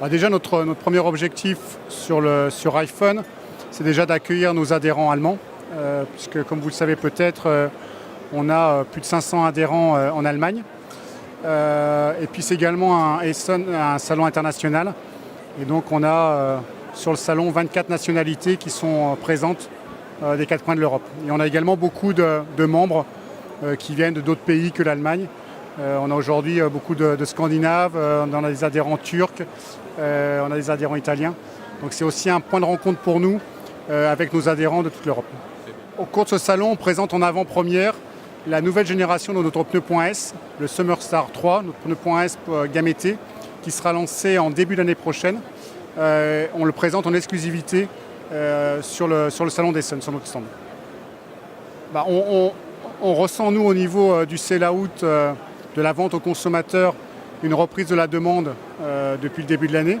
Déjà, notre premier objectif sur iPhone, c'est déjà d'accueillir nos adhérents allemands, puisque comme vous le savez peut-être, on a plus de 500 adhérents en Allemagne. Et puis c'est également un salon international. Et donc on a sur le salon 24 nationalités qui sont présentes des quatre coins de l'Europe. Et on a également beaucoup de membres qui viennent d'autres pays que l'Allemagne. On a aujourd'hui beaucoup de Scandinaves, on a des adhérents turcs, on a des adhérents italiens. Donc c'est aussi un point de rencontre pour nous avec nos adhérents de toute l'Europe. Au cours de ce salon, on présente en avant-première la nouvelle génération de notre pneu .S, le Summer Star 3, notre pneu .S gamme été, qui sera lancé en début d'année prochaine. On le présente en exclusivité sur le salon d'Essen, sur notre stand. On ressent, nous, au niveau du sell-out, de la vente aux consommateurs, une reprise de la demande depuis le début de l'année.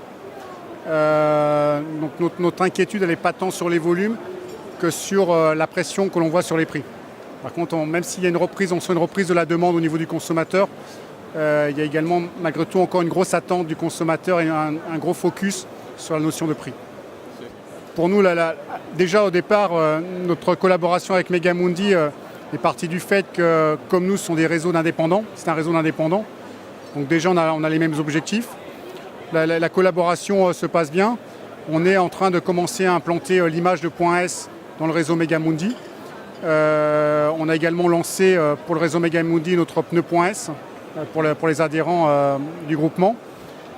Donc notre inquiétude, elle n'est pas tant sur les volumes que sur la pression que l'on voit sur les prix. Par contre, même s'il y a une reprise, on sent une reprise de la demande au niveau du consommateur, il y a également, malgré tout, encore une grosse attente du consommateur et un gros focus sur la notion de prix. Pour nous, déjà au départ, notre collaboration avec Megamundi est partie du fait que, comme nous, ce sont des réseaux d'indépendants, c'est un réseau d'indépendants, donc déjà on a les mêmes objectifs. La collaboration se passe bien. On est en train de commencer à implanter l'image de .S dans le réseau Megamundi. On a également lancé pour le réseau Megamundi notre pneu .S pour les adhérents du groupement.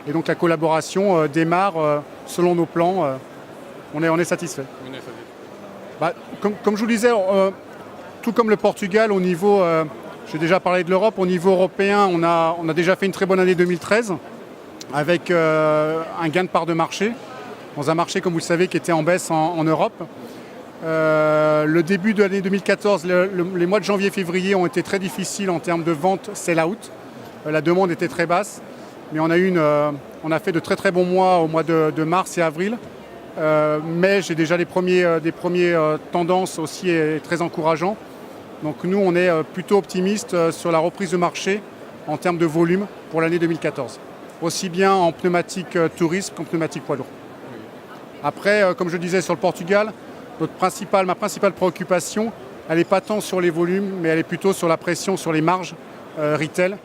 Et donc la collaboration démarre selon nos plans. On est satisfait. Comme je vous le disais, tout comme le Portugal, au niveau, j'ai déjà parlé de l'Europe, au niveau européen, on a déjà fait une très bonne année 2013 avec un gain de part de marché, dans un marché, comme vous le savez, qui était en baisse en Europe. Le début de l'année 2014, les mois de janvier-février ont été très difficiles en termes de vente sell-out. La demande était très basse, mais on a fait de très très bons mois au mois de mars et avril. Mais j'ai déjà des premières tendances aussi très encourageants. Donc nous, on est plutôt optimiste sur la reprise de marché en termes de volume pour l'année 2014. Aussi bien en pneumatique tourisme qu'en pneumatique poids lourd. Après, comme je disais sur le Portugal, ma principale préoccupation, elle n'est pas tant sur les volumes, mais elle est plutôt sur la pression sur les marges retail